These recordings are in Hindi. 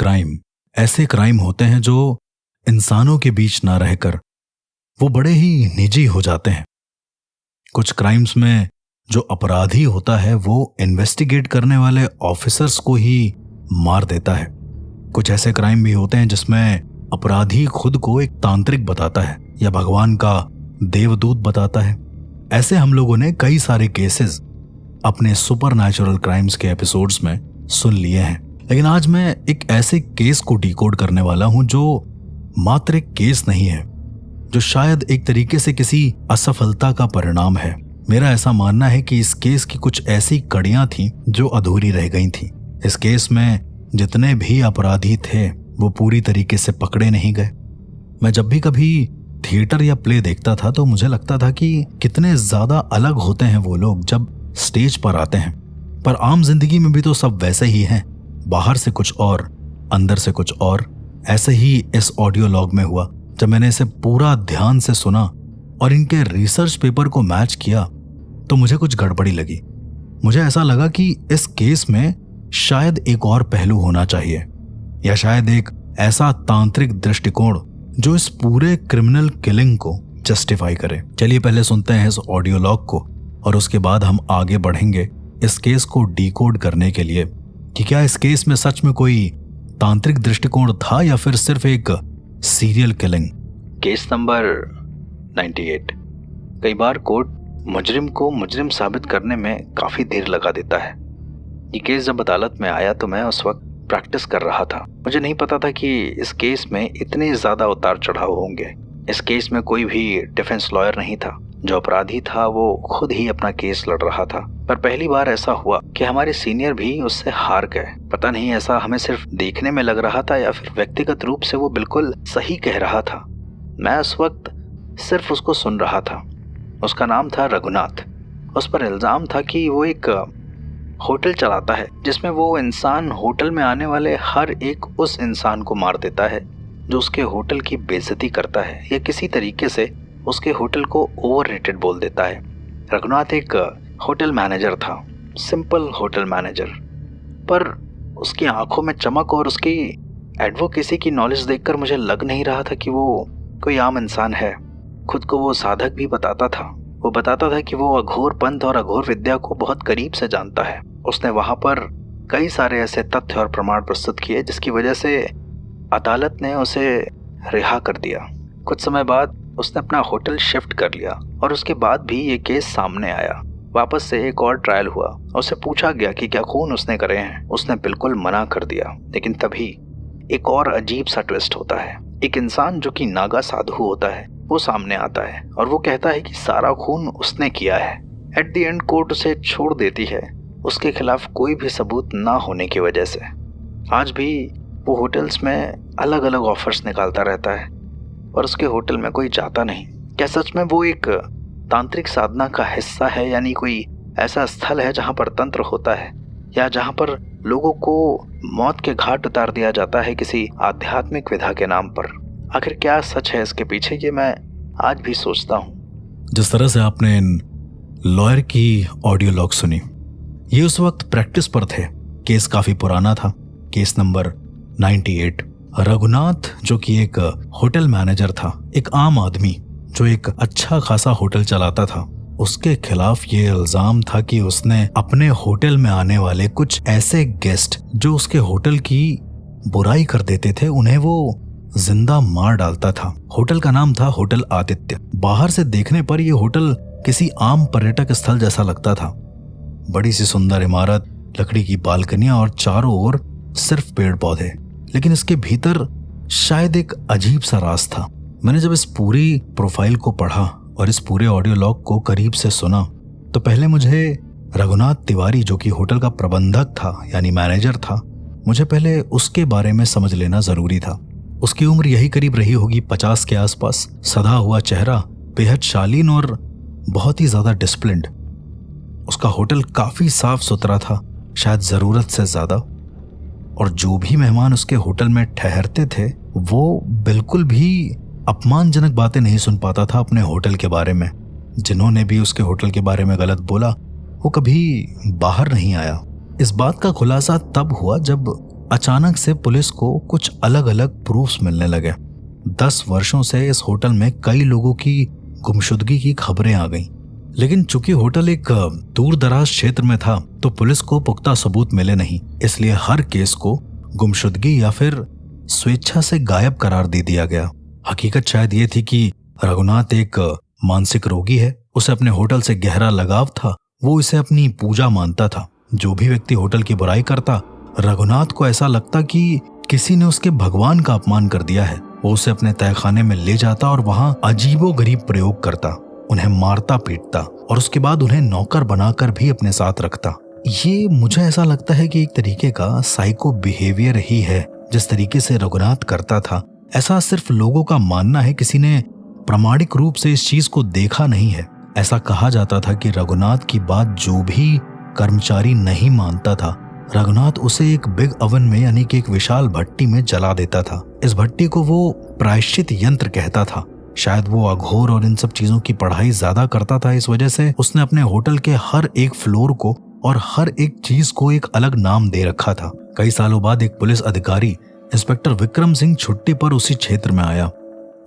क्राइम ऐसे क्राइम होते हैं जो इंसानों के बीच ना रहकर वो बड़े ही निजी हो जाते हैं। कुछ क्राइम्स में जो अपराधी होता है वो इन्वेस्टिगेट करने वाले ऑफिसर्स को ही मार देता है। कुछ ऐसे क्राइम भी होते हैं जिसमें अपराधी खुद को एक तांत्रिक बताता है या भगवान का देवदूत बताता है। ऐसे हम लोगों ने कई सारे केसेस अपने सुपरनैचुरल क्राइम्स के एपिसोड्स में सुन लिए हैं, लेकिन आज मैं एक ऐसे केस को डिकोड करने वाला हूं जो मात्र एक केस नहीं है, जो शायद एक तरीके से किसी असफलता का परिणाम है। मेरा ऐसा मानना है कि इस केस की कुछ ऐसी कड़ियां थीं जो अधूरी रह गई थीं। इस केस में जितने भी अपराधी थे वो पूरी तरीके से पकड़े नहीं गए। मैं जब भी कभी थिएटर या प्ले देखता था तो मुझे लगता था कि कितने ज्यादा अलग होते हैं वो लोग जब स्टेज पर आते हैं, पर आम जिंदगी में भी तो सब वैसे ही हैं, बाहर से कुछ और अंदर से कुछ और। ऐसे ही इस ऑडियो लॉग में हुआ। जब मैंने इसे पूरा ध्यान से सुना और इनके रिसर्च पेपर को मैच किया तो मुझे कुछ गड़बड़ी लगी। मुझे ऐसा लगा कि इस केस में शायद एक और पहलू होना चाहिए, या शायद एक ऐसा तांत्रिक दृष्टिकोण जो इस पूरे क्रिमिनल किलिंग को जस्टिफाई करे। चलिए पहले सुनते हैं इस ऑडियो लॉग को और उसके बाद हम आगे बढ़ेंगे इस केस को डिकोड करने के लिए कि क्या इस केस में सच में कोई तांत्रिक दृष्टिकोण था या फिर सिर्फ एक सीरियल किलिंग। Case number 98। कई बार कोर्ट मुजरिम को मुजरिम साबित करने में काफी देर लगा देता है। ये केस जब अदालत में आया तो मैं उस वक्त प्रैक्टिस कर रहा था। मुझे नहीं पता था कि इस केस में इतने ज्यादा उतार चढ़ाव होंगे। इस केस में कोई भी डिफेंस लॉयर नहीं था। जो अपराधी था वो खुद ही अपना केस लड़ रहा था, पर पहली बार ऐसा हुआ कि हमारे सीनियर भी उससे हार गए। पता नहीं ऐसा हमें सिर्फ देखने में लग रहा था या फिर व्यक्तिगत रूप से वो बिल्कुल सही कह रहा था। मैं उस वक्त सिर्फ उसको सुन रहा था। उसका नाम था रघुनाथ। उस पर इल्जाम था कि वो एक होटल चलाता है जिसमें वो इंसान होटल में आने वाले हर एक उस इंसान को मार देता है जो उसके होटल की बेइज्जती करता है या किसी तरीके से उसके होटल को ओवररेटेड बोल देता है। रघुनाथ एक होटल मैनेजर था, सिंपल होटल मैनेजर, पर उसकी आंखों में चमक और उसकी एडवोकेसी की नॉलेज देखकर मुझे लग नहीं रहा था कि वो कोई आम इंसान है। खुद को वो साधक भी बताता था। वो बताता था कि वो अघोर पंथ और अघोर विद्या को बहुत करीब से जानता है। उसने वहां पर कई सारे ऐसे तथ्य और प्रमाण प्रस्तुत किए जिसकी वजह से अदालत ने उसे रिहा कर दिया। कुछ समय बाद उसने अपना होटल शिफ्ट कर लिया और उसके बाद भी ये केस सामने आया। वापस से एक और ट्रायल हुआ। उससे पूछा गया कि क्या खून उसने करे हैं। उसने बिल्कुल मना कर दिया। लेकिन तभी एक और अजीब सा ट्विस्ट होता है। एक इंसान जो कि नागा साधु होता है वो सामने आता है और वो कहता है कि सारा खून उसने किया है। एट द एंड कोर्ट उसे छोड़ देती है उसके खिलाफ कोई भी सबूत ना होने की वजह से। आज भी वो होटल्स में अलग अलग ऑफर्स निकालता रहता है और उसके होटल में कोई जाता नहीं। क्या सच में वो एक तांत्रिक साधना का हिस्सा है, यानी कोई ऐसा स्थल है जहां पर तंत्र होता है या जहां पर लोगों को मौत के घाट उतार दिया जाता है किसी आध्यात्मिक विधा के नाम पर? आखिर क्या सच है इसके पीछे, ये मैं आज भी सोचता हूँ। जिस तरह से आपने इन लॉयर की ऑडियो लॉग सुनी, ये उस वक्त प्रैक्टिस पर थे। केस काफी पुराना था, केस नंबर 98। रघुनाथ जो कि एक होटल मैनेजर था, एक आम आदमी जो एक अच्छा खासा होटल चलाता था, उसके खिलाफ ये इल्जाम था कि उसने अपने होटल में आने वाले कुछ ऐसे गेस्ट जो उसके होटल की बुराई कर देते थे उन्हें वो जिंदा मार डालता था। होटल का नाम था होटल आदित्य। बाहर से देखने पर यह होटल किसी आम पर्यटक स्थल जैसा लगता था। बड़ी सी सुंदर इमारत, लकड़ी की बालकनियां और चारों ओर सिर्फ पेड़ पौधे, लेकिन इसके भीतर शायद एक अजीब सा राज था। मैंने जब इस पूरी प्रोफाइल को पढ़ा और इस पूरे ऑडियो लॉग को करीब से सुना तो पहले मुझे रघुनाथ तिवारी जो कि होटल का प्रबंधक था यानी मैनेजर था, मुझे पहले उसके बारे में समझ लेना जरूरी था। उसकी उम्र यही करीब रही होगी 50 के आसपास। सधा हुआ चेहरा, बेहद शालीन और बहुत ही ज्यादा डिसिप्लिन्ड। उसका होटल काफी साफ सुथरा था, शायद जरूरत से ज्यादा, और जो भी मेहमान उसके होटल में ठहरते थे वो बिल्कुल भी अपमानजनक बातें नहीं सुन पाता था अपने होटल के बारे में। जिन्होंने भी उसके होटल के बारे में गलत बोला वो कभी बाहर नहीं आया। इस बात का खुलासा तब हुआ जब अचानक से पुलिस को कुछ अलग अलग प्रूफ्स मिलने लगे। 10 वर्षों से इस होटल में कई लोगों की गुमशुदगी की खबरें आ गईं। लेकिन चूंकि होटल एक दूर दराज क्षेत्र में था तो पुलिस को पुख्ता सबूत मिले नहीं, इसलिए हर केस को गुमशुदगी या फिर स्वेच्छा से गायब करार दे दिया गया। हकीकत शायद ये थी कि रघुनाथ एक मानसिक रोगी है, उसे अपने होटल से गहरा लगाव था, वो इसे अपनी पूजा मानता था। जो भी व्यक्ति होटल की बुराई करता, रघुनाथ को ऐसा लगता कि किसी ने उसके भगवान का अपमान कर दिया है। वो उसे अपने तहखाने में ले जाता और वहां अजीबोगरीब प्रयोग करता, उन्हें मारता पीटता और उसके बाद उन्हें नौकर बनाकर भी अपने साथ रखता। ये मुझे ऐसा लगता है कि एक तरीके का साइको बिहेवियर ही है। जिस तरीके से रघुनाथ करता था, ऐसा सिर्फ लोगों का मानना है, किसी ने प्रामाणिक रूप से इस चीज को देखा नहीं है। ऐसा कहा जाता था कि रघुनाथ की बात जो भी कर्मचारी नहीं मानता था, रघुनाथ उसे एक बिग ओवन में यानी कि एक विशाल भट्टी में जला देता था। इस भट्टी को वो प्रायश्चित यंत्र कहता था। शायद वो अघोर और इन सब चीजों की पढ़ाई ज्यादा करता था, इस वजह से उसने अपने होटल के हर एक फ्लोर को और हर एक चीज को एक अलग नाम दे रखा था। कई सालों बाद एक पुलिस अधिकारी इंस्पेक्टर विक्रम सिंह छुट्टी पर उसी क्षेत्र में आया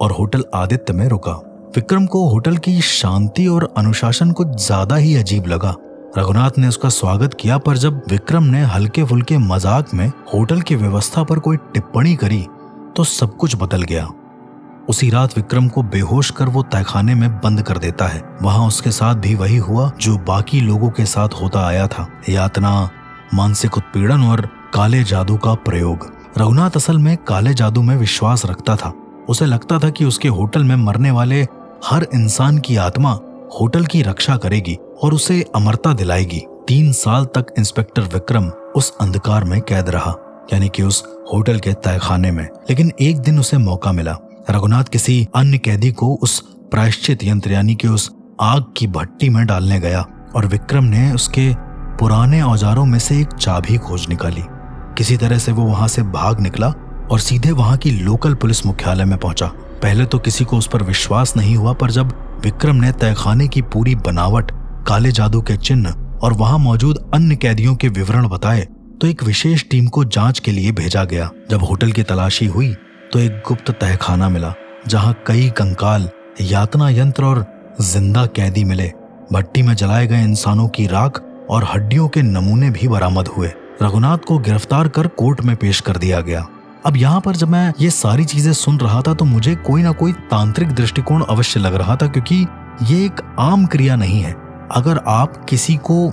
और होटल आदित्य में रुका। विक्रम को होटल की शांति और अनुशासन कुछ ज्यादा ही अजीब लगा। रघुनाथ ने उसका स्वागत किया, पर जब विक्रम ने हल्के फुल्के मजाक में होटल की व्यवस्था पर कोई टिप्पणी करी तो सब कुछ बदल गया। उसी रात विक्रम को बेहोश कर वो तहखाने में बंद कर देता है। वहां उसके साथ भी वही हुआ जो बाकी लोगों के साथ होता आया था, यातना, मानसिक उत्पीड़न और काले जादू का प्रयोग। रघुनाथ असल में काले जादू में विश्वास रखता था। उसे लगता था कि उसके होटल में मरने वाले हर इंसान की आत्मा होटल की रक्षा करेगी और उसे अमरता दिलाएगी। 3 साल तक इंस्पेक्टर विक्रम उस अंधकार में कैद रहा, यानी कि उस होटल के तहखाने में। लेकिन एक दिन उसे मौका मिला। रघुनाथ किसी अन्य कैदी को उस प्रायश्चित यंत्र यानी कि उस आग की भट्टी में डालने गया और विक्रम ने उसके पुराने औजारों में से एक चाबी खोज निकाली। किसी तरह से वो वहां से भाग निकला और सीधे वहां की लोकल पुलिस मुख्यालय में पहुंचा। पहले तो किसी को उस पर विश्वास नहीं हुआ, पर जब विक्रम ने तहखाने की पूरी बनावट, काले जादू के चिन्ह और वहां मौजूद अन्य कैदियों के विवरण बताए तो एक विशेष टीम को जांच के लिए भेजा गया। जब होटल की तलाशी हुई तो एक गुप्त तहखाना मिला जहां कई कंकाल, यातना यंत्र और जिंदा कैदी मिले। भट्टी में जलाए गए इंसानों की राख और हड्डियों के नमूने भी बरामद हुए। रघुनाथ को गिरफ्तार कर कोर्ट में पेश कर दिया गया। अब यहाँ पर जब मैं ये सारी चीजें सुन रहा था तो मुझे कोई ना कोई तांत्रिक दृष्टिकोण अवश्य लग रहा था, क्योंकि ये एक आम क्रिया नहीं है। अगर आप किसी को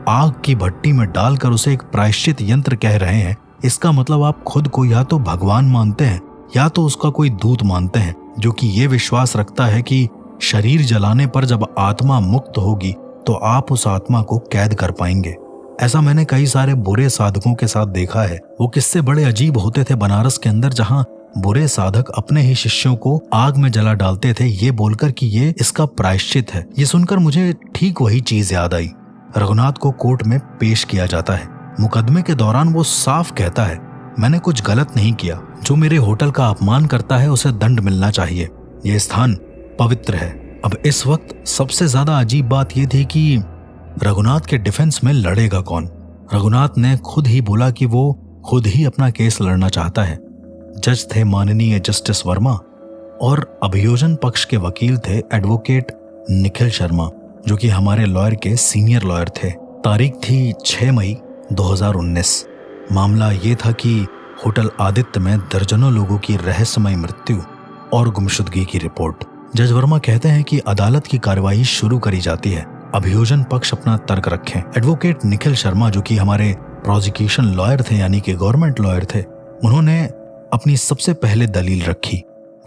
आग की भट्टी में डालकर उसे एक प्रायश्चित यंत्र कह रहे हैं, इसका मतलब आप खुद को या तो भगवान मानते हैं या तो उसका कोई दूत मानते हैं, जो कि ये विश्वास रखता है कि शरीर जलाने पर जब आत्मा मुक्त होगी तो आप उस आत्मा को कैद कर पाएंगे। ऐसा मैंने कई सारे बुरे साधकों के साथ देखा है। वो किस्से बड़े अजीब होते थे बनारस के अंदर, जहां बुरे साधक अपने ही शिष्यों को आग में जला डालते थे, ये बोलकर कि ये इसका प्रायश्चित है। ये सुनकर मुझे ठीक वही चीज याद आई। रघुनाथ को कोर्ट में पेश किया जाता है। मुकदमे के दौरान वो साफ कहता है, मैंने कुछ गलत नहीं किया। जो मेरे होटल का अपमान करता है उसे दंड मिलना चाहिए। ये स्थान पवित्र है। अब इस वक्त सबसे ज्यादा अजीब बात यह थी कि रघुनाथ के डिफेंस में लड़ेगा कौन। रघुनाथ ने खुद ही बोला कि वो खुद ही अपना केस लड़ना चाहता है। जज थे माननीय जस्टिस वर्मा और अभियोजन पक्ष के वकील थे एडवोकेट निखिल शर्मा, जो कि हमारे लॉयर के सीनियर लॉयर थे। तारीख थी 6 मई 2019। मामला ये था कि होटल आदित्य में दर्जनों लोगों की रहस्यमय मृत्यु और गुमशुदगी की रिपोर्ट। जज वर्मा कहते हैं कि अदालत की कार्यवाही शुरू करी जाती है। अभियोजन पक्ष अपना तर्क रखें। एडवोकेट निखिल शर्मा, जो कि हमारे प्रोसिक्यूशन लॉयर थे यानी कि गवर्नमेंट लॉयर थे, उन्होंने अपनी सबसे पहले दलील रखी।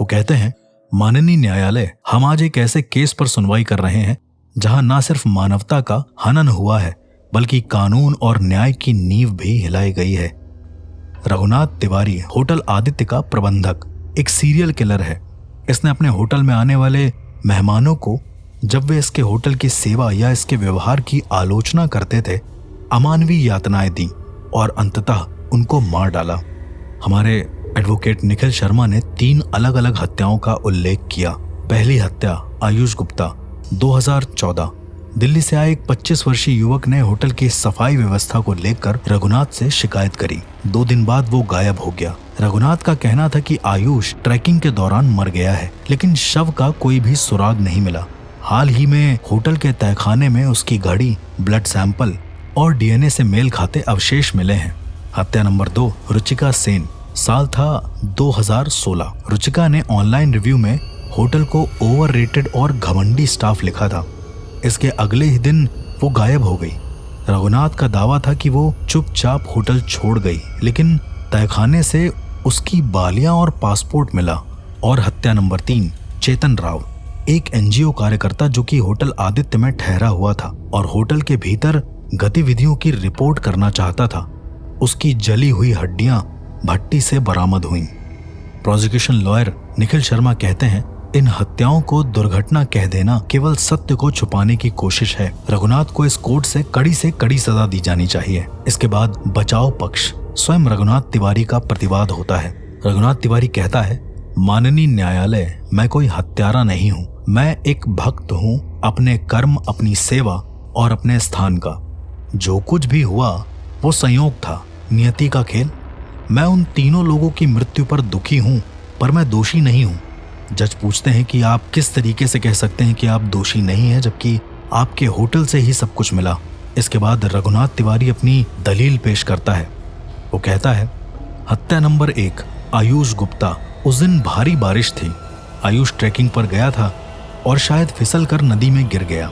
वो कहते हैं, माननीय न्यायालय, हम आज एक ऐसे केस पर सुनवाई कर रहे हैं जहां न सिर्फ मानवता का हनन हुआ है बल्कि कानून और न्याय की नींव भी हिलाई गई है। रघुनाथ तिवारी होटल आदित्य का प्रबंधक एक सीरियल किलर है। इसने अपने होटल में आने वाले मेहमानों को जब वे इसके होटल की सेवा या इसके व्यवहार की आलोचना करते थे, अमानवीय यातनाएं दी और अंततः उनको मार डाला। हमारे एडवोकेट निखिल शर्मा ने 3 अलग अलग हत्याओं का उल्लेख किया। पहली हत्या आयुष गुप्ता 2014, दिल्ली से आए एक 25 वर्षीय युवक ने होटल की सफाई व्यवस्था को लेकर रघुनाथ से शिकायत करी। 2 दिन बाद वो गायब हो गया। रघुनाथ का कहना था कि आयुष ट्रैकिंग के दौरान मर गया है, लेकिन शव का कोई भी सुराग नहीं मिला। हाल ही में होटल के तहखाने में उसकी घड़ी, ब्लड सैंपल और डीएनए से मेल खाते अवशेष मिले हैं। हत्या नंबर 2, रुचिका सेन। साल था 2016। रुचिका ने ऑनलाइन रिव्यू में होटल को ओवररेटेड और घमंडी स्टाफ लिखा था। इसके अगले ही दिन वो गायब हो गई। रघुनाथ का दावा था कि वो चुपचाप होटल छोड़ गई, लेकिन तहखाने से उसकी बालियां और पासपोर्ट मिला। और हत्या नंबर 3, चेतन राव, एक एनजीओ कार्यकर्ता जो कि होटल आदित्य में ठहरा हुआ था और होटल के भीतर गतिविधियों की रिपोर्ट करना चाहता था। उसकी जली हुई हड्डियां भट्टी से बरामद हुईं। प्रोसिक्यूशन लॉयर निखिल शर्मा कहते हैं, इन हत्याओं को दुर्घटना कह देना केवल सत्य को छुपाने की कोशिश है। रघुनाथ को इस कोर्ट से कड़ी सजा दी जानी चाहिए। इसके बाद बचाव पक्ष स्वयं रघुनाथ तिवारी का प्रतिवाद होता है। रघुनाथ तिवारी कहता है, माननीय न्यायालय, मैं कोई हत्यारा नहीं हूँ। मैं एक भक्त हूँ, अपने कर्म, अपनी सेवा और अपने स्थान का। जो कुछ भी हुआ वो संयोग था, नियति का खेल। मैं उन तीनों लोगों की मृत्यु पर दुखी हूँ, पर मैं दोषी नहीं हूँ। जज पूछते हैं कि आप किस तरीके से कह सकते हैं कि आप दोषी नहीं हैं, जबकि आपके होटल से ही सब कुछ मिला। इसके बाद रघुनाथ तिवारी अपनी दलील पेश करता है। वो कहता है, हत्या नंबर 1, आयुष गुप्ता। उस दिन भारी बारिश थी। आयुष ट्रैकिंग पर गया था और शायद फिसल कर नदी में गिर गया।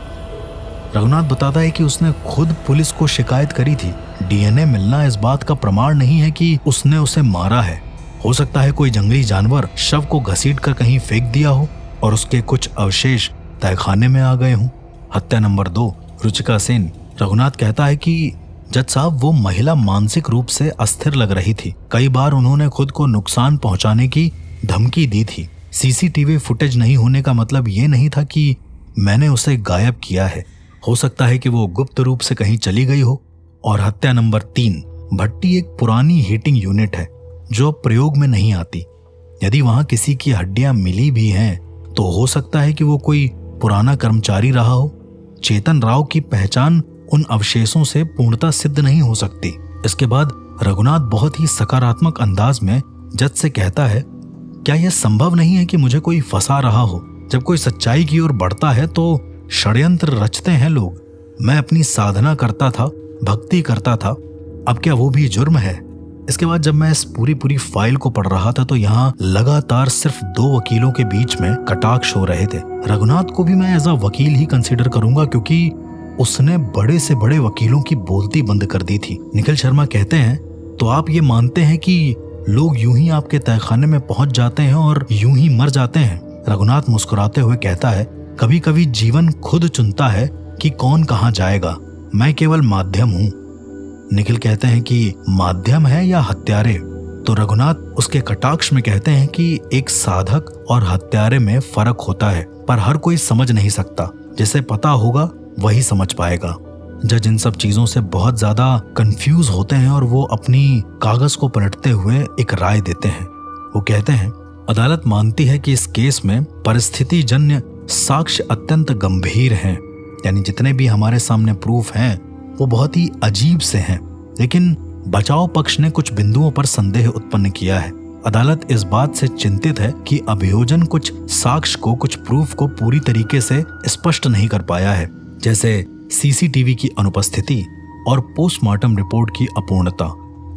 रघुनाथ बताता है कि उसने खुद पुलिस को शिकायत करी थी। डीएनए मिलना इस बात का प्रमाण नहीं है कि उसने उसे मारा है। हो सकता है कोई जंगली जानवर शव को घसीट कर कहीं फेंक दिया हो और उसके कुछ अवशेष तहखाने में आ गए हों। हत्या नंबर 2, रुचिका सेन। रघुनाथ कहता है कि जज साहब, वो महिला मानसिक रूप से अस्थिर लग रही थी। कई बार उन्होंने खुद को नुकसान पहुंचाने की धमकी दी थी। सीसीटीवी फुटेज नहीं होने का मतलब ये नहीं था कि मैंने उसे गायब किया है। हो सकता है कि वो गुप्त रूप से कहीं चली गई हो। और हत्या नंबर 3, भट्टी एक पुरानी हीटिंग यूनिट है जो अब प्रयोग में नहीं आती। यदि वहां किसी की हड्डियां मिली भी हैं तो हो सकता है कि वो कोई पुराना कर्मचारी रहा हो। चेतन राव की पहचान उन अवशेषों से पूर्णतः सिद्ध नहीं हो सकती। इसके बाद रघुनाथ बहुत ही सकारात्मक अंदाज में जज से कहता है, क्या यह संभव नहीं है कि मुझे कोई फंसा रहा हो? जब कोई सच्चाई की ओर बढ़ता है तो षड्यंत्र रचते हैं लोग। मैं अपनी साधना करता था, भक्ति करता था, अब क्या वो भी जुर्म है? इसके बाद जब मैं इस पूरी फाइल को पढ़ रहा था तो यहाँ लगातार सिर्फ 2 वकीलों के बीच में कटाक्ष हो रहे थे। रघुनाथ को भी मैं एज अ वकील ही कंसीडर करूंगा, क्योंकि उसने बड़े से बड़े वकीलों की बोलती बंद कर दी थी। निखिल शर्मा कहते हैं, तो आप ये मानते हैं कि लोग यूं ही आपके तहखाने में पहुंच जाते हैं और यूं ही मर जाते हैं? रघुनाथ मुस्कुराते हुए कहता है, कभी कभी जीवन खुद चुनता है कि कौन कहाँ जाएगा। मैं केवल माध्यम हूँ। निखिल कहते हैं कि माध्यम है या हत्यारे? तो रघुनाथ उसके कटाक्ष में कहते हैं कि एक साधक और हत्यारे में फर्क होता है, पर हर कोई समझ नहीं सकता। जिसे पता होगा वही समझ पाएगा। जज इन सब चीजों से बहुत ज्यादा कंफ्यूज होते हैं और वो अपनी कागज को पलटते हुए एक राय देते हैं। वो कहते हैं, अदालत मानती है कि इस केस में परिस्थिति जन्य साक्ष्य अत्यंत गंभीर हैं, यानी जितने भी हमारे सामने प्रूफ हैं वो बहुत ही अजीब से हैं, लेकिन बचाव पक्ष ने कुछ बिंदुओं पर संदेह उत्पन्न किया है। अदालत इस बात से चिंतित है कि अभियोजन कुछ साक्ष्य को, कुछ प्रूफ को पूरी तरीके से स्पष्ट नहीं कर पाया है, जैसे सीसीटीवी की अनुपस्थिति और पोस्टमार्टम रिपोर्ट की अपूर्णता।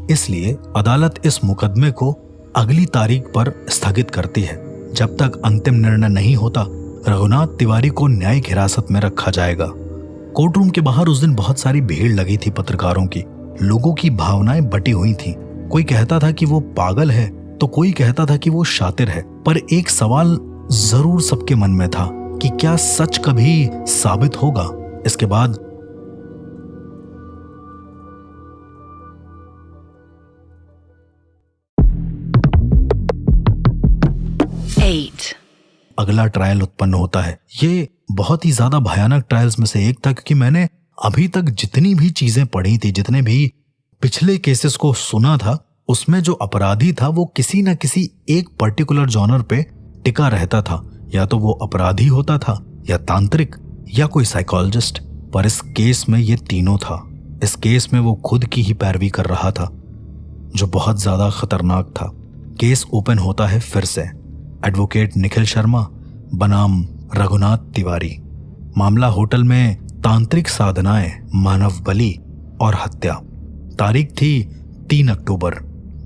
इसलिए अदालत इस मुकदमे को अगली तारीख पर स्थगित करती है। जब तक अंतिम निर्णय नहीं होता, रघुनाथ तिवारी को न्यायिक हिरासत में रखा जाएगा। कोर्ट रूम के बाहर उस दिन बहुत सारी भीड़ लगी थी पत्रकारों की। लोगों की भावनाएं बटी हुई थीं। कोई कहता था कि वो पागल है तो कोई कहता था कि वो शातिर है, पर एक सवाल जरूर सबके मन में था कि क्या सच कभी साबित होगा? इसके बाद अगला ट्रायल उत्पन्न होता है। ये बहुत ही ज्यादा भयानक ट्रायल्स में से एक था, क्योंकि मैंने अभी तक जितनी भी चीजें पढ़ी थी, जितने भी पिछले केसेस को सुना था, उसमें जो अपराधी था वो किसी न किसी एक पर्टिकुलर जॉनर पे टिका रहता था। या तो वो अपराधी होता था, या तांत्रिक, या कोई साइकोलॉजिस्ट। पर इस केस में ये तीनों था। इस केस में वो खुद की ही पैरवी कर रहा था, जो बहुत ज्यादा खतरनाक था। केस ओपन होता है फिर से। एडवोकेट निखिल शर्मा बनाम रघुनाथ तिवारी। मामला होटल में तांत्रिक साधनाएं, मानव बलि और हत्या। तारीख थी 3 अक्टूबर।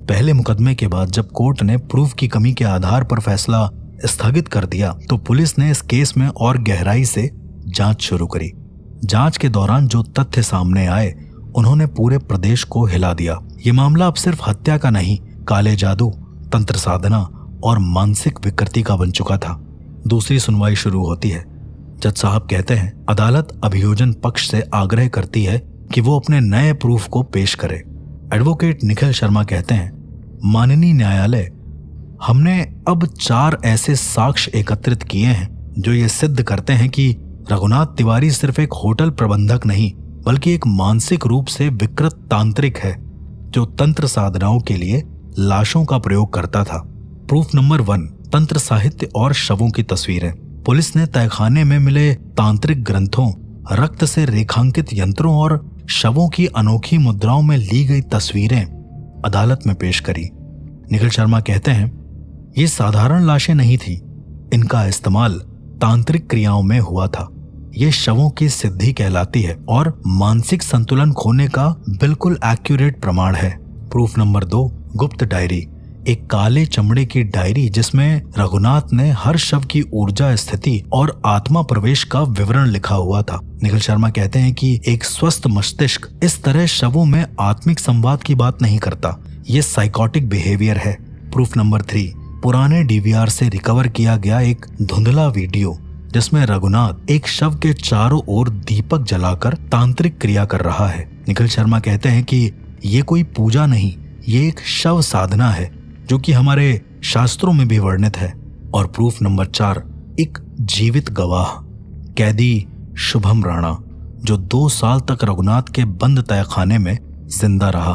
पहले मुकदमे के बाद जब कोर्ट ने प्रूफ की कमी के आधार पर फैसला स्थगित कर दिया तो पुलिस ने इस केस में और गहराई से जांच शुरू करी। जांच के दौरान जो तथ्य सामने आए उन्होंने पूरे प्रदेश को हिला दिया। ये मामला अब सिर्फ हत्या का नहीं, काले जादू, तंत्र साधना और मानसिक विकृति का बन चुका था। दूसरी सुनवाई शुरू होती है। जज साहब कहते हैं, अदालत अभियोजन पक्ष से आग्रह करती है कि वो अपने नए प्रूफ को पेश करे। एडवोकेट निखिल शर्मा कहते हैं, माननीय न्यायालय, हमने अब 4 ऐसे साक्ष्य एकत्रित किए हैं जो ये सिद्ध करते हैं कि रघुनाथ तिवारी सिर्फ एक होटल प्रबंधक नहीं बल्कि एक मानसिक रूप से विकृत तांत्रिक है जो तंत्र साधनाओं के लिए लाशों का प्रयोग करता था। प्रूफ नंबर 1, तंत्र साहित्य और शवों की तस्वीरें। पुलिस ने तहखाने में मिले तांत्रिक ग्रंथों, रक्त से रेखांकित यंत्रों और शवों की अनोखी मुद्राओं में ली गई तस्वीरें अदालत में पेश करी। निखिल शर्मा कहते हैं, ये साधारण लाशें नहीं थी, इनका इस्तेमाल तांत्रिक क्रियाओं में हुआ था। ये शवों की सिद्धि कहलाती है और मानसिक संतुलन खोने का बिल्कुल एक्यूरेट प्रमाण है। प्रूफ नंबर 2, गुप्त डायरी। एक काले चमड़े की डायरी जिसमें रघुनाथ ने हर शव की ऊर्जा, स्थिति और आत्मा प्रवेश का विवरण लिखा हुआ था। निखिल शर्मा कहते हैं कि एक स्वस्थ मस्तिष्क इस तरह शवों में आत्मिक संवाद की बात नहीं करता, ये साइकोटिक बिहेवियर है। प्रूफ नंबर 3, पुराने डीवीआर से रिकवर किया गया एक धुंधला वीडियो जिसमें रघुनाथ एक शव के चारों ओर दीपक जलाकर तांत्रिक क्रिया कर रहा है। निखिल शर्मा कहते हैं कि ये कोई पूजा नहीं, ये एक शव साधना है जो कि हमारे शास्त्रों में भी वर्णित है। और प्रूफ नंबर 4, एक जीवित गवाह, कैदी शुभम राणा, जो 2 साल तक रघुनाथ के बंद तहखाने में जिंदा रहा,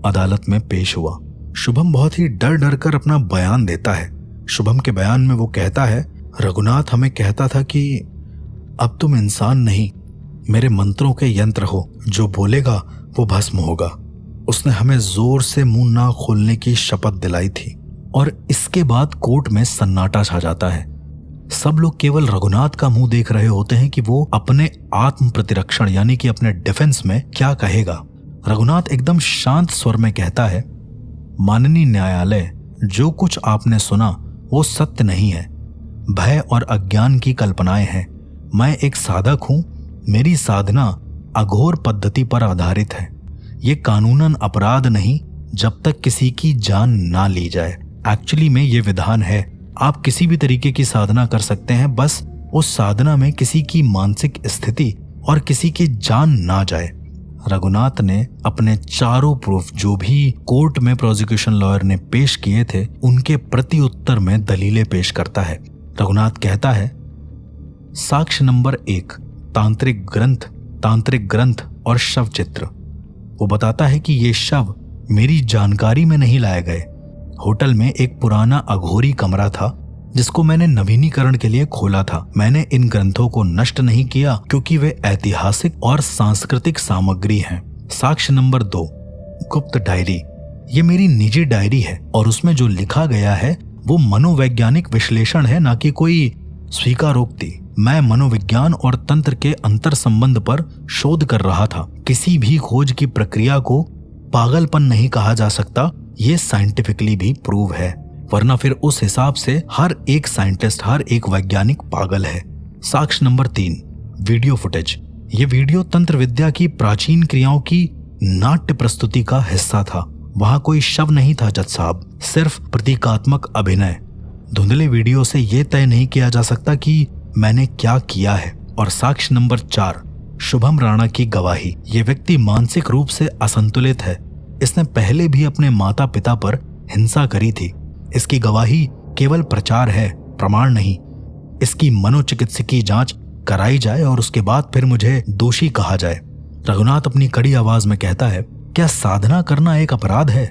अदालत में पेश हुआ। शुभम बहुत ही डर डर कर अपना बयान देता है। शुभम के बयान में वो कहता है, रघुनाथ हमें कहता था कि अब तुम इंसान नहीं, मेरे मंत्रों के यंत्र हो, जो बोलेगा वो भस्म होगा। उसने हमें जोर से मुंह ना खोलने की शपथ दिलाई थी। और इसके बाद कोर्ट में सन्नाटा छा जाता है। सब लोग केवल रघुनाथ का मुंह देख रहे होते हैं कि वो अपने आत्म प्रतिरक्षण यानी कि अपने डिफेंस में क्या कहेगा। रघुनाथ एकदम शांत स्वर में कहता है, माननीय न्यायालय, जो कुछ आपने सुना वो सत्य नहीं है, भय और अज्ञान की कल्पनाएं हैं। मैं एक साधक हूं, मेरी साधना अघोर पद्धति पर आधारित है। ये कानूनन अपराध नहीं जब तक किसी की जान ना ली जाए। एक्चुअली में ये विधान है, आप किसी भी तरीके की साधना कर सकते हैं, बस उस साधना में किसी की मानसिक स्थिति और किसी की जान ना जाए। रघुनाथ ने अपने चारों प्रूफ जो भी कोर्ट में प्रोसिक्यूशन लॉयर ने पेश किए थे उनके प्रति उत्तर में दलीलें पेश करता है। रघुनाथ कहता है, साक्ष्य नंबर 1, तांत्रिक ग्रंथ और शव चित्र। वो बताता है कि ये शव मेरी जानकारी में नहीं लाए गए। होटल में एक पुराना अघोरी कमरा था जिसको मैंने नवीनीकरण के लिए खोला था। मैंने इन ग्रंथों को नष्ट नहीं किया क्योंकि वे ऐतिहासिक और सांस्कृतिक सामग्री हैं। साक्ष्य नंबर 2, गुप्त डायरी। ये मेरी निजी डायरी है और उसमें जो लिखा गया है वो मनोवैज्ञानिक विश्लेषण है, ना कि कोई स्वीकारोक्ति। मैं मनोविज्ञान और तंत्र के अंतर संबंध पर शोध कर रहा था। किसी भी खोज की प्रक्रिया को पागलपन नहीं कहा जा सकता, ये साइंटिफिकली भी प्रूव है, वरना फिर उस हिसाब से हर एक साइंटिस्ट, हर एक वैज्ञानिक पागल है। साक्ष्य नंबर 3, वीडियो फुटेज। ये वीडियो तंत्र विद्या की प्राचीन क्रियाओं की नाट्य प्रस्तुति का हिस्सा था। वहां कोई शव नहीं था जज साहब, सिर्फ प्रतीकात्मक अभिनय। धुंधले वीडियो से यह तय नहीं किया जा सकता कि मैंने क्या किया है। और साक्ष्य नंबर 4, शुभम राणा की गवाही। ये व्यक्ति मानसिक रूप से असंतुलित है। इसने पहले भी अपने माता पिता पर हिंसा करी थी। इसकी गवाही केवल प्रचार है, प्रमाण नहीं। इसकी मनोचिकित्सकीय जांच कराई जाए और उसके बाद फिर मुझे दोषी कहा जाए। रघुनाथ अपनी कड़ी आवाज में कहता है, क्या साधना करना एक अपराध है?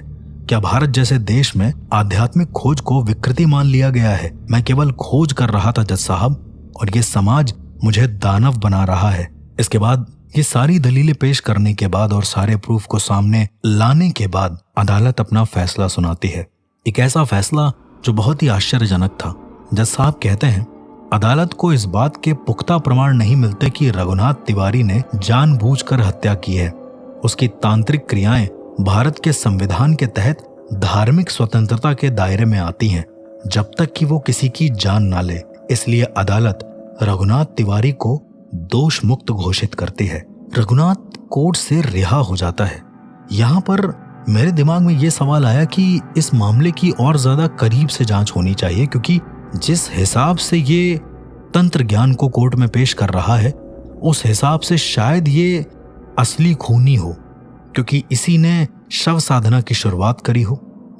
क्या भारत जैसे देश में आध्यात्मिक खोज को विकृति मान लिया गया है? मैं केवल खोज कर रहा था जज साहब, और ये समाज मुझे दानव बना रहा है। इसके बाद ये सारी दलीलें पेश करने के बाद और सारे प्रूफ को सामने लाने के बाद अदालत अपना फैसला सुनाती है। एक ऐसा फैसला जो बहुत ही आश्चर्यजनक था। जज साहब कहते हैं, अदालत को इस बात के पुख्ता प्रमाण नहीं मिलते कि रघुनाथ तिवारी ने जानबूझकर हत्या की है। उसकी तांत्रिक क्रियाएं भारत के संविधान के तहत धार्मिक स्वतंत्रता के दायरे में आती हैं, जब तक कि वो किसी की जान ना ले। इसलिए अदालत रघुनाथ तिवारी को दोष मुक्त घोषित करती है। रघुनाथ कोर्ट से रिहा हो जाता है। यहाँ पर मेरे दिमाग में ये सवाल आया कि इस मामले की और ज्यादा करीब से जांच होनी चाहिए, क्योंकि जिस हिसाब से ये तंत्र ज्ञान को कोर्ट में पेश कर रहा है उस हिसाब से शायद ये असली खूनी हो, क्योंकि इसी ने शव साधना की शुरुआत करी हो।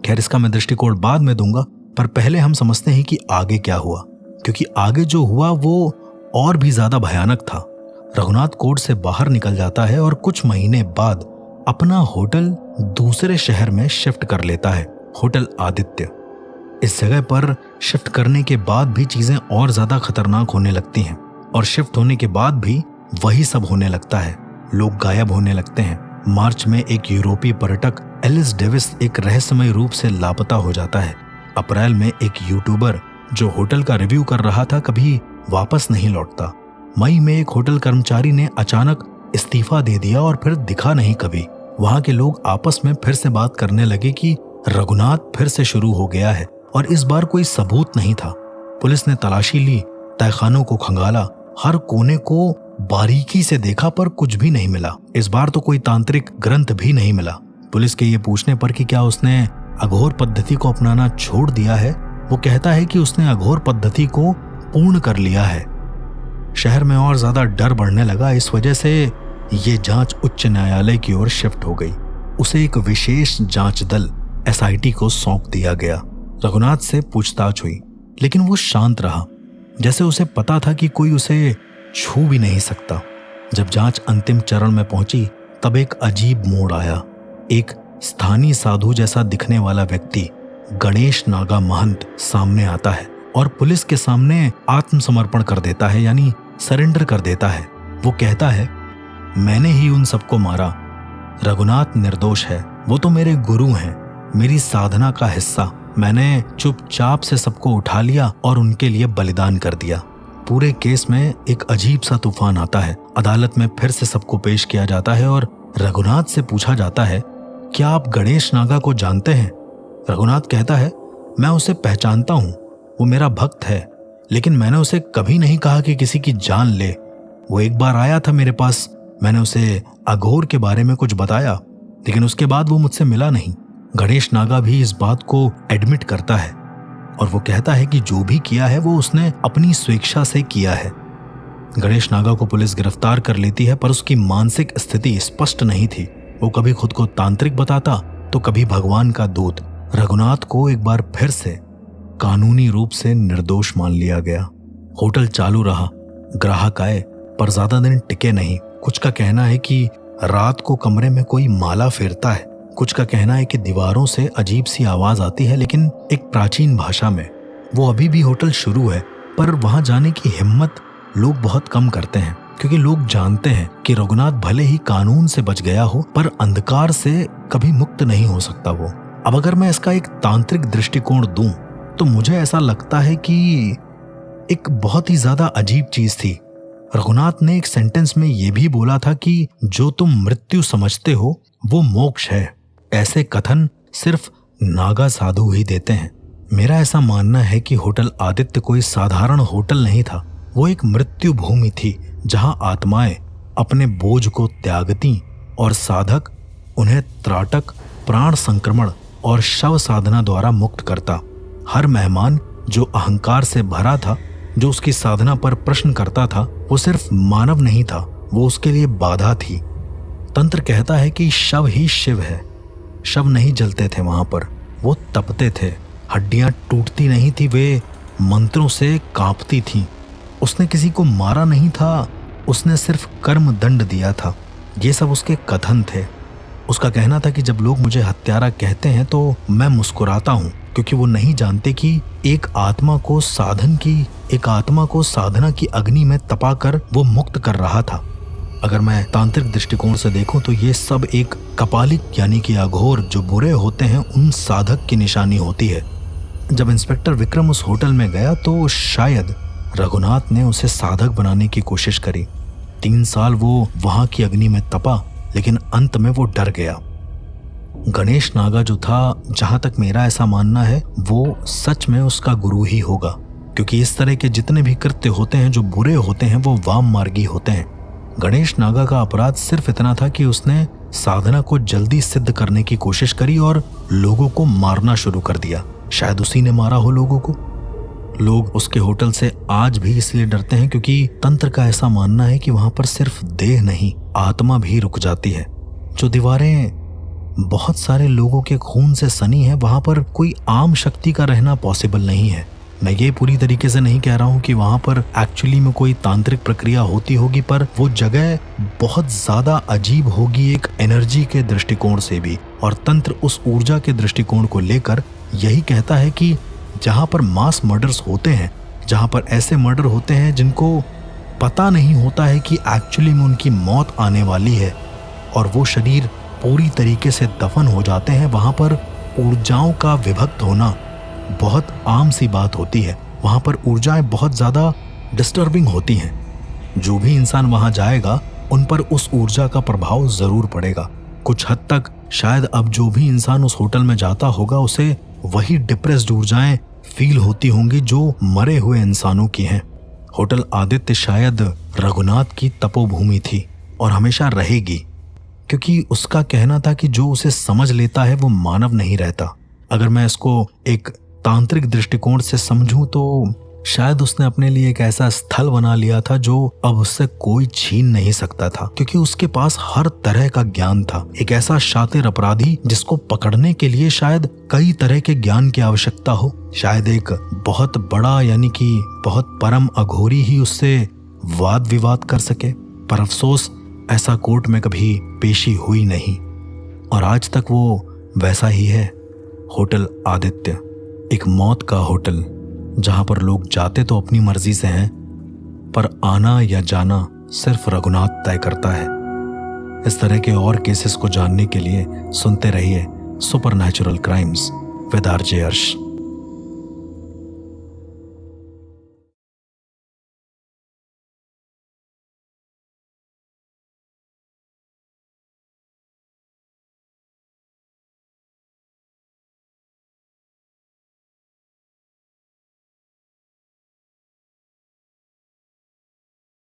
खैर, इसका मैं दृष्टिकोण बाद में दूंगा, पर पहले हम समझते हैं कि आगे क्या हुआ, क्योंकि आगे जो हुआ वो और भी ज्यादा भयानक था। रघुनाथ कोर्ट से बाहर निकल जाता है और कुछ महीने बाद अपना होटल दूसरे शहर में शिफ्ट कर लेता है, होटल आदित्य। इस जगह पर शिफ्ट करने के बाद भी चीजें और ज्यादा खतरनाक होने लगती हैं, और शिफ्ट होने के बाद भी वही सब होने लगता है। लोग गायब होने लगते हैं। मार्च में एक यूरोपीय पर्यटक एलिस डेविस एक रहस्यमय रूप से लापता हो जाता है। अप्रैल में एक यूट्यूबर जो होटल का रिव्यू कर रहा था कभी वापस नहीं लौटता। मई में एक होटल कर्मचारी ने अचानक इस्तीफा दे दिया और फिर दिखा नहीं कभी। वहां के लोग आपस में फिर से बात करने लगे कि रघुनाथ फिर से शुरू हो गया है, और इस बार कोई सबूत नहीं था। पुलिस ने तलाशी ली, तहखानों को खंगाला, हर कोने को बारीकी से देखा, पर कुछ भी नहीं मिला। इस बार तो कोई तांत्रिक ग्रंथ भी नहीं मिला। पुलिस के ये पूछने पर कि क्या उसने अघोर पद्धति को अपनाना छोड़ दिया है, वो कहता है कि उसने अघोर पद्धति को पूर्ण कर लिया है। शहर में और ज्यादा डर बढ़ने लगा। इस वजह से ये जांच उच्च न्यायालय की ओर शिफ्ट हो गई। उसे एक विशेष जांच दल SIT को सौंप दिया गया। रघुनाथ से पूछताछ हुई, लेकिन वो शांत रहा, जैसे उसे पता था कि कोई उसे छू भी नहीं सकता। जब जांच अंतिम चरण में पहुंची तब एक अजीब मोड़ आया। एक स्थानीय साधु जैसा दिखने वाला व्यक्ति गणेश नागा महंत सामने आता है और पुलिस के सामने आत्मसमर्पण कर देता है, यानी सरेंडर कर देता है। वो कहता है, मैंने ही उन सबको मारा। रघुनाथ निर्दोष है, वो तो मेरे गुरु हैं, मेरी साधना का हिस्सा। मैंने चुपचाप से सबको उठा लिया और उनके लिए बलिदान कर दिया। पूरे केस में एक अजीब सा तूफान आता है। अदालत में फिर से सबको पेश किया जाता है और रघुनाथ से पूछा जाता है, क्या आप गणेश नागा को जानते हैं? रघुनाथ कहता है, मैं उसे पहचानता हूँ, वो मेरा भक्त है, लेकिन मैंने उसे कभी नहीं कहा कि किसी की जान ले। वो एक बार आया था मेरे पास, मैंने उसे अघोर के बारे में कुछ बताया, लेकिन उसके बाद वो मुझसे मिला नहीं। गणेश नागा भी इस बात को एडमिट करता है और वो कहता है कि जो भी किया है वो उसने अपनी स्वेच्छा से किया है। गणेश नागा को पुलिस गिरफ्तार कर लेती है, पर उसकी मानसिक स्थिति स्पष्ट नहीं थी। वो कभी खुद को तांत्रिक बताता तो कभी भगवान का दूत। रघुनाथ को एक बार फिर से कानूनी रूप से निर्दोष मान लिया गया। होटल चालू रहा, ग्राहक आए, पर ज्यादा दिन टिके नहीं। कुछ का कहना है कि रात को कमरे में कोई माला फेरता है, कुछ का कहना है कि दीवारों से अजीब सी आवाज आती है, लेकिन एक प्राचीन भाषा में। वो अभी भी होटल शुरू है, पर वहां जाने की हिम्मत लोग बहुत कम करते हैं, क्योंकि लोग जानते हैं कि रघुनाथ भले ही कानून से बच गया हो, पर अंधकार से कभी मुक्त नहीं हो सकता वो। अब अगर मैं इसका एक तांत्रिक दृष्टिकोण दूं तो मुझे ऐसा लगता है कि एक बहुत ही ज्यादा अजीब चीज थी। रघुनाथ ने एक सेंटेंस में यह भी बोला था कि जो तुम मृत्यु समझते हो वो मोक्ष है। ऐसे कथन सिर्फ नागा साधु ही देते हैं। मेरा ऐसा मानना है कि होटल आदित्य कोई साधारण होटल नहीं था, वो एक मृत्यु भूमि थी जहां आत्माएं अपने बोझ को त्यागती और साधक उन्हें त्राटक, प्राण संक्रमण और शव साधना द्वारा मुक्त करता। हर मेहमान जो अहंकार से भरा था, जो उसकी साधना पर प्रश्न करता था, वो सिर्फ मानव नहीं था, वो उसके लिए बाधा थी। तंत्र कहता है कि शव ही शिव है। शव नहीं जलते थे वहां पर, वो तपते थे। हड्डियां टूटती नहीं थी, वे मंत्रों से कांपती थीं। उसने किसी को मारा नहीं था, उसने सिर्फ कर्म दंड दिया था। ये सब उसके कथन थे। उसका कहना था कि जब लोग मुझे हत्यारा कहते हैं तो मैं मुस्कुराता हूँ, क्योंकि वो नहीं जानते कि एक आत्मा को साधना की अग्नि में तपाकर वो मुक्त कर रहा था। अगर मैं तांत्रिक दृष्टिकोण से देखूं तो ये सब एक कपालिक यानी कि अघोर जो बुरे होते हैं उन साधक की निशानी होती है। जब इंस्पेक्टर विक्रम उस होटल में गया तो शायद रघुनाथ ने उसे साधक बनाने की कोशिश करी। 3 साल वो वहां की अग्नि में तपा, लेकिन अंत में वो डर गया। गणेश नागा जो था, जहां तक मेरा ऐसा मानना है, वो सच में उसका गुरु ही होगा, क्योंकि इस तरह के जितने भी कृत्य होते हैं जो बुरे होते हैं वो वाम मार्गी होते हैं। गणेश नागा का अपराध सिर्फ इतना था कि उसने साधना को जल्दी सिद्ध करने की कोशिश करी और लोगों को मारना शुरू कर दिया। शायद उसी ने मारा हो लोगों को। लोग उसके होटल से आज भी इसलिए डरते हैं क्योंकि तंत्र का ऐसा मानना है कि वहां पर सिर्फ देह नहीं, आत्मा भी रुक जाती है। जो दीवारें बहुत सारे लोगों के खून से सनी है, वहां पर कोई आम शक्ति का रहना पॉसिबल नहीं है। मैं ये पूरी तरीके से नहीं कह रहा हूं कि वहां पर एक्चुअली में कोई तांत्रिक प्रक्रिया होती होगी, पर वो जगह बहुत ज्यादा अजीब होगी एक एनर्जी के दृष्टिकोण से भी। और तंत्र उस ऊर्जा के दृष्टिकोण को लेकर यही कहता है कि जहां पर मास मर्डर्स होते हैं, जहां पर ऐसे मर्डर होते हैं जिनको पता नहीं होता है कि एक्चुअली में उनकी मौत आने वाली है और वो शरीर पूरी तरीके से दफन हो जाते हैं, वहां पर ऊर्जाओं का विभक्त होना बहुत आम सी बात होती है। वहां पर ऊर्जाएं बहुत ज्यादा डिस्टर्बिंग होती हैं। जो भी इंसान वहां जाएगा उन पर उस ऊर्जा का प्रभाव जरूर पड़ेगा। कुछ हद तक शायद अब जो भी इंसान उस होटल में जाता होगा उसे वही डिप्रेस्ड ऊर्जाएं फील होती होंगी जो मरे हुए इंसानों की हैं। होटल आदित्य शायद रघुनाथ की तपोभूमि थी और हमेशा रहेगी, क्योंकि उसका कहना था कि जो उसे समझ लेता है वो मानव नहीं रहता। अगर मैं इसको एक तांत्रिक दृष्टिकोण से समझूं तो शायद उसने अपने लिए एक ऐसा स्थल बना लिया था जो अब उससे कोई छीन नहीं सकता था, क्योंकि उसके पास हर तरह का ज्ञान था। एक ऐसा शातिर अपराधी जिसको पकड़ने के लिए शायद कई तरह के ज्ञान की आवश्यकता हो। शायद एक बहुत बड़ा यानी कि बहुत परम अघोरी ही उससे वाद विवाद कर सके, पर अफसोस ऐसा कोर्ट में कभी पेशी हुई नहीं और आज तक वो वैसा ही है। होटल आदित्य एक मौत का होटल, जहां पर लोग जाते तो अपनी मर्जी से हैं, पर आना या जाना सिर्फ रघुनाथ तय करता है। इस तरह के और केसेस को जानने के लिए सुनते रहिए सुपरनैचुरल क्राइम्स विद आरजे अर्श।